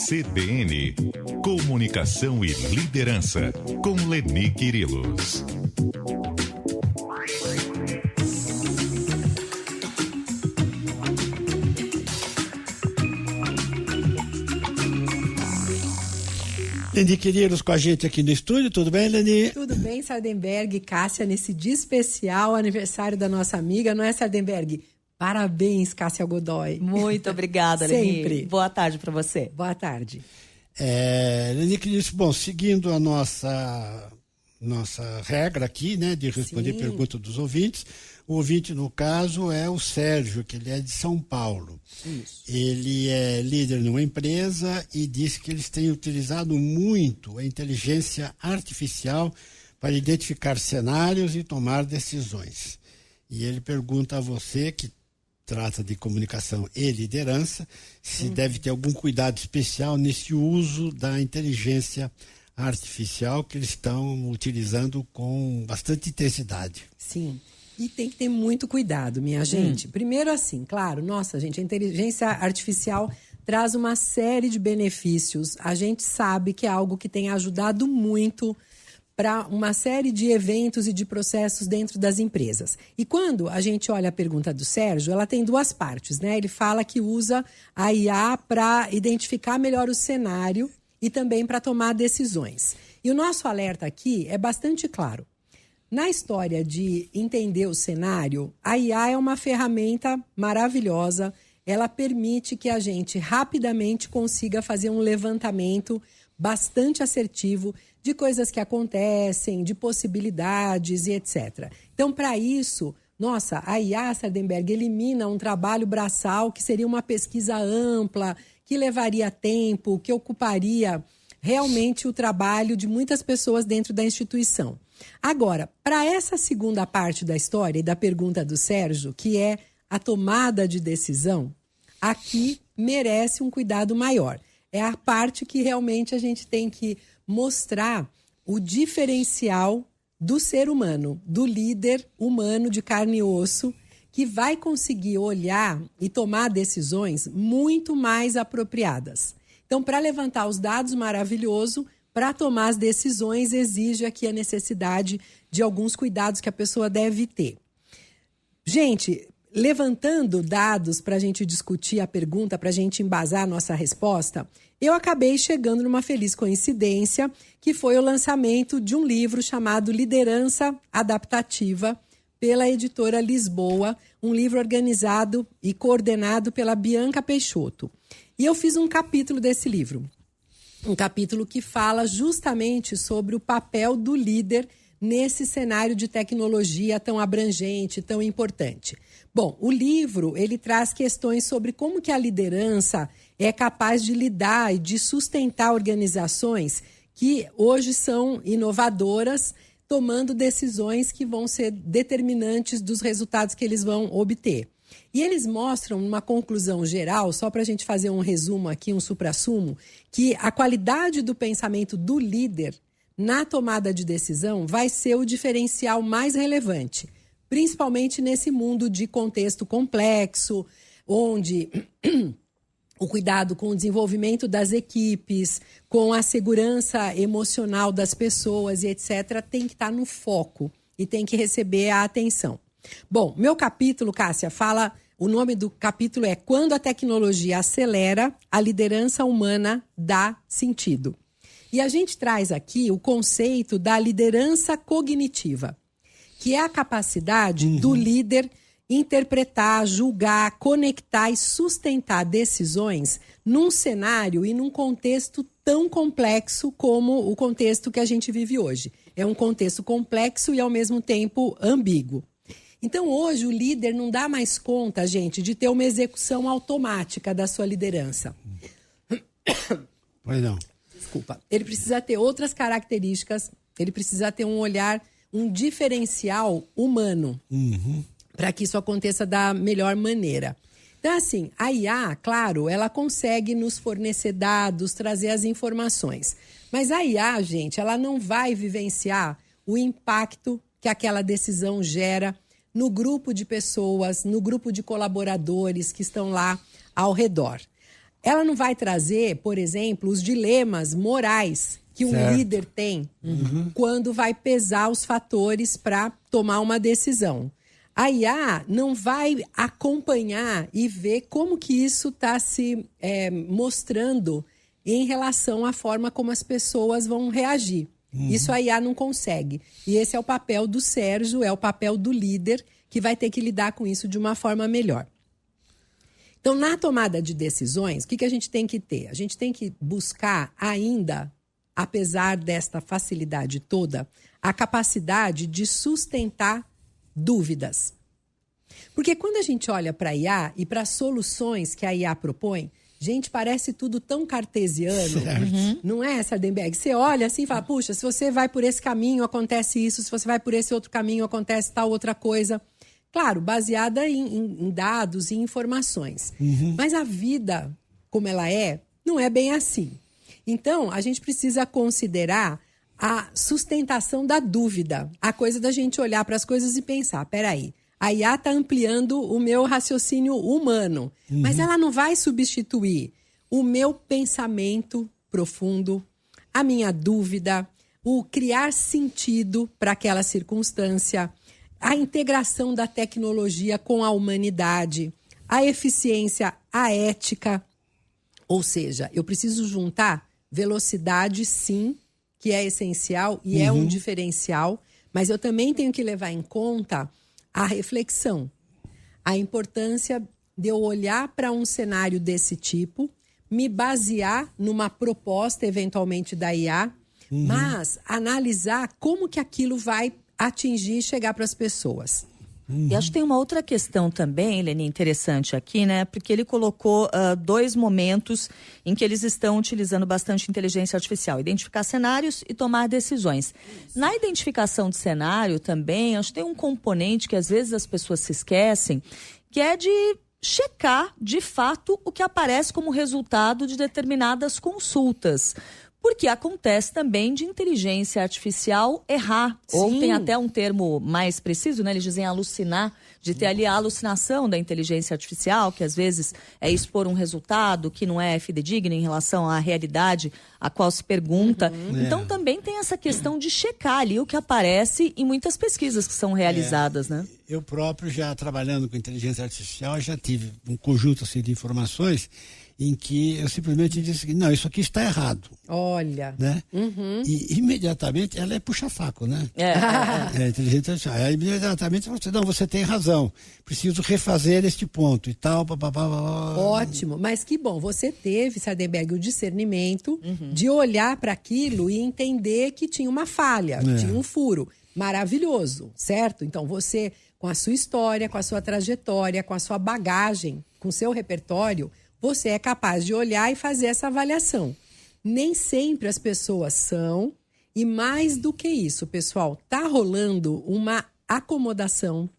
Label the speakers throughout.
Speaker 1: CBN, Comunicação e Liderança, com Leni Quirilos.
Speaker 2: Leni Quirilos com a gente aqui no estúdio, tudo bem, Leni?
Speaker 3: Tudo bem, Sardenberg e Cássia, nesse dia especial, aniversário da nossa amiga, não é, Sardenberg? Parabéns, Cássia Godoy.
Speaker 4: Muito obrigada, Leni.
Speaker 3: Sempre.
Speaker 4: Boa tarde para você.
Speaker 3: Boa tarde.
Speaker 2: Leni Quirilos, bom, seguindo a nossa regra aqui, né, de responder perguntas dos ouvintes, o ouvinte, no caso, é o Sérgio, que ele é de São Paulo.
Speaker 3: Isso.
Speaker 2: Ele é líder numa empresa e disse que eles têm utilizado muito a inteligência artificial para identificar cenários e tomar decisões. E ele pergunta a você, que trata de comunicação e liderança, se deve ter algum cuidado especial nesse uso da inteligência artificial que eles estão utilizando com bastante intensidade.
Speaker 3: Sim. E tem que ter muito cuidado, minha gente. Primeiro assim, claro, nossa, gente, a inteligência artificial traz uma série de benefícios. A gente sabe que é algo que tem ajudado muito para uma série de eventos e de processos dentro das empresas. E quando a gente olha a pergunta do Sérgio, ela tem duas partes, né? Ele fala que usa a IA para identificar melhor o cenário e também para tomar decisões. E o nosso alerta aqui é bastante claro. Na história de entender o cenário, a IA é uma ferramenta maravilhosa. Ela permite que a gente rapidamente consiga fazer um levantamento bastante assertivo de coisas que acontecem, de possibilidades e etc. Então, para isso, nossa, a IA, Sardenberg, elimina um trabalho braçal que seria uma pesquisa ampla, que levaria tempo, que ocuparia realmente o trabalho de muitas pessoas dentro da instituição. Agora, para essa segunda parte da história e da pergunta do Sérgio, que é a tomada de decisão, aqui merece um cuidado maior. É a parte que realmente a gente tem que mostrar o diferencial do ser humano, do líder humano de carne e osso, que vai conseguir olhar e tomar decisões muito mais apropriadas. Então, para levantar os dados, maravilhoso. Para tomar as decisões, exige aqui a necessidade de alguns cuidados que a pessoa deve ter. Gente, levantando dados para a gente discutir a pergunta, para a gente embasar a nossa resposta, eu acabei chegando numa feliz coincidência, que foi o lançamento de um livro chamado Liderança Adaptativa, pela editora Lisboa, um livro organizado e coordenado pela Bianca Peixoto. E eu fiz um capítulo desse livro. Um capítulo que fala justamente sobre o papel do líder nesse cenário de tecnologia tão abrangente, tão importante. Bom, o livro, ele traz questões sobre como que a liderança é capaz de lidar e de sustentar organizações que hoje são inovadoras, tomando decisões que vão ser determinantes dos resultados que eles vão obter. E eles mostram uma conclusão geral, só para a gente fazer um resumo aqui, um suprassumo, que a qualidade do pensamento do líder na tomada de decisão vai ser o diferencial mais relevante, principalmente nesse mundo de contexto complexo, onde o cuidado com o desenvolvimento das equipes, com a segurança emocional das pessoas e etc., tem que estar no foco e tem que receber a atenção. Bom, meu capítulo, Cássia, o nome do capítulo é Quando a Tecnologia Acelera, a Liderança Humana Dá Sentido. E a gente traz aqui o conceito da liderança cognitiva, que é a capacidade do líder interpretar, julgar, conectar e sustentar decisões num cenário e num contexto tão complexo como o contexto que a gente vive hoje. É um contexto complexo e, ao mesmo tempo, ambíguo. Então, hoje, o líder não dá mais conta, gente, de ter uma execução automática da sua liderança.
Speaker 2: Pois não.
Speaker 3: Desculpa. Ele precisa ter outras características, ele precisa ter um olhar, um diferencial humano, para que isso aconteça da melhor maneira. Então, assim, a IA, claro, ela consegue nos fornecer dados, trazer as informações. Mas a IA, gente, ela não vai vivenciar o impacto que aquela decisão gera no grupo de pessoas, no grupo de colaboradores que estão lá ao redor. Ela não vai trazer, por exemplo, os dilemas morais que um líder tem quando vai pesar os fatores para tomar uma decisão. A IA não vai acompanhar e ver como que isso está se mostrando em relação à forma como as pessoas vão reagir. Isso a IA não consegue. E esse é o papel do Sérgio, é o papel do líder, que vai ter que lidar com isso de uma forma melhor. Então, na tomada de decisões, o que a gente tem que ter? A gente tem que buscar ainda, apesar desta facilidade toda, a capacidade de sustentar dúvidas. Porque quando a gente olha para a IA e para as soluções que a IA propõe, gente, parece tudo tão cartesiano, não é, Sardenberg? Você olha assim e fala, puxa, se você vai por esse caminho, acontece isso, se você vai por esse outro caminho, acontece tal outra coisa. Claro, baseada em dados e informações. Mas a vida, como ela é, não é bem assim. Então, a gente precisa considerar a sustentação da dúvida. A coisa da gente olhar para as coisas e pensar, peraí, a IA está ampliando o meu raciocínio humano, mas ela não vai substituir o meu pensamento profundo, a minha dúvida, o criar sentido para aquela circunstância, a integração da tecnologia com a humanidade, a eficiência, a ética. Ou seja, eu preciso juntar velocidade, sim, que é essencial e é um diferencial, mas eu também tenho que levar em conta a reflexão, a importância de eu olhar para um cenário desse tipo, me basear numa proposta, eventualmente, da IA, mas analisar como que aquilo vai atingir e chegar para as pessoas.
Speaker 4: E acho que tem uma outra questão também, Leni, interessante aqui, né? Porque ele colocou 2 momentos em que eles estão utilizando bastante inteligência artificial. Identificar cenários e tomar decisões. Na identificação de cenário também, acho que tem um componente que às vezes as pessoas se esquecem, que é de checar, de fato, o que aparece como resultado de determinadas consultas. Porque acontece também de inteligência artificial errar.
Speaker 3: Sim.
Speaker 4: Ou tem até um termo mais preciso, né? Eles dizem alucinar, de ter ali a alucinação da inteligência artificial, que às vezes é expor um resultado que não é fidedigno em relação à realidade a qual se pergunta. Então também tem essa questão de checar ali o que aparece em muitas pesquisas que são realizadas, né?
Speaker 2: Eu próprio, já trabalhando com inteligência artificial, já tive um conjunto assim, de informações em que eu simplesmente disse que não, isso aqui está errado.
Speaker 3: Olha.
Speaker 2: Né? E imediatamente ela é puxa-saco, né? É inteligente artificial. Aí imediatamente você, não, você tem razão. Preciso refazer este ponto e tal.
Speaker 3: Ótimo, mas que bom. Você teve, Sardenberg, o discernimento de olhar para aquilo e entender que tinha uma falha, tinha um furo. Maravilhoso, certo? Então você, com a sua história, com a sua trajetória, com a sua bagagem, com o seu repertório, você é capaz de olhar e fazer essa avaliação. Nem sempre as pessoas são, e mais do que isso, pessoal, tá rolando uma acomodação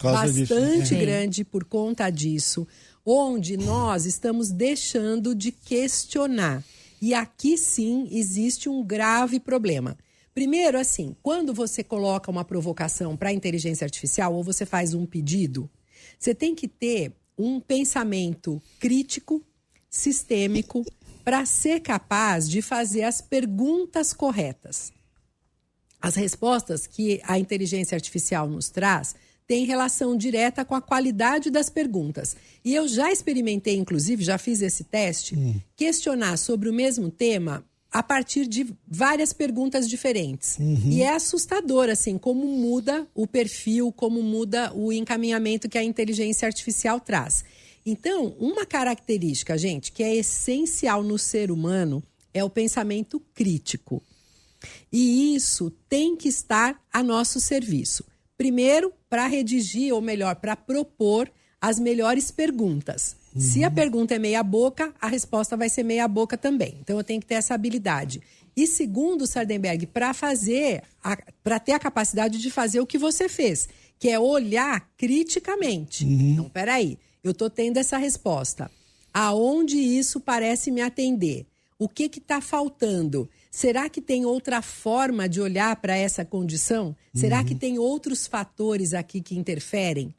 Speaker 3: bastante grande por conta disso, onde nós estamos deixando de questionar. E aqui sim existe um grave problema. Primeiro, assim, quando você coloca uma provocação para a inteligência artificial ou você faz um pedido, você tem que ter um pensamento crítico, sistêmico, para ser capaz de fazer as perguntas corretas. As respostas que a inteligência artificial nos traz têm relação direta com a qualidade das perguntas. E eu já experimentei, inclusive, já fiz esse teste, questionar sobre o mesmo tema a partir de várias perguntas diferentes. E é assustador, assim, como muda o perfil, como muda o encaminhamento que a inteligência artificial traz. Então, uma característica, gente, que é essencial no ser humano é o pensamento crítico. E isso tem que estar a nosso serviço. Primeiro, para redigir, ou melhor, para propor as melhores perguntas. Se a pergunta é meia boca, a resposta vai ser meia boca também. Então, eu tenho que ter essa habilidade. E segundo, Sardenberg, para ter a capacidade de fazer o que você fez, que é olhar criticamente. Então, peraí, eu estou tendo essa resposta. Aonde isso parece me atender? O que está faltando? Será que tem outra forma de olhar para essa condição? Será que tem outros fatores aqui que interferem?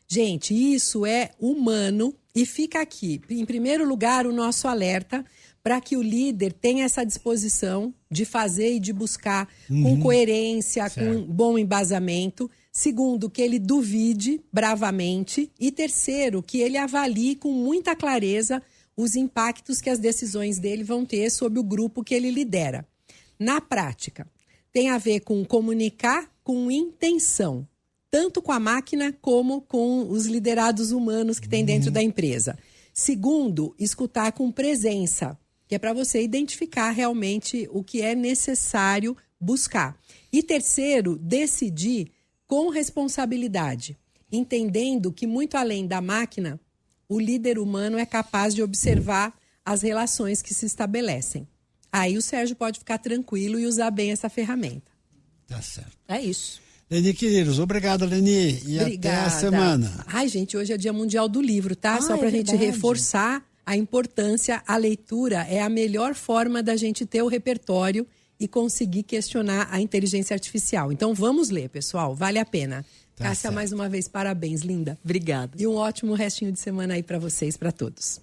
Speaker 3: Gente, isso é humano E fica aqui, em primeiro lugar, o nosso alerta para que o líder tenha essa disposição de fazer e de buscar com coerência, com bom embasamento. Segundo, que ele duvide bravamente. E terceiro, que ele avalie com muita clareza os impactos que as decisões dele vão ter sobre o grupo que ele lidera. Na prática, tem a ver com comunicar com intenção, tanto com a máquina como com os liderados humanos que tem dentro da empresa. Segundo, escutar com presença, que é para você identificar realmente o que é necessário buscar. E terceiro, decidir com responsabilidade, entendendo que muito além da máquina, o líder humano é capaz de observar as relações que se estabelecem. Aí o Sérgio pode ficar tranquilo e usar bem essa ferramenta.
Speaker 2: Tá certo.
Speaker 4: É isso.
Speaker 2: Leni, queridos, obrigado, Leni. E
Speaker 3: Obrigada.
Speaker 2: até a semana.
Speaker 3: Ai, gente, hoje é Dia Mundial do Livro, tá? Só pra gente reforçar a importância, a leitura é a melhor forma da gente ter o repertório e conseguir questionar a inteligência artificial. Então vamos ler, pessoal, vale a pena.
Speaker 2: Tá
Speaker 3: Cássia,
Speaker 2: certo.
Speaker 3: mais uma vez, parabéns, linda.
Speaker 4: Obrigada.
Speaker 3: E um ótimo restinho de semana aí pra vocês, pra todos.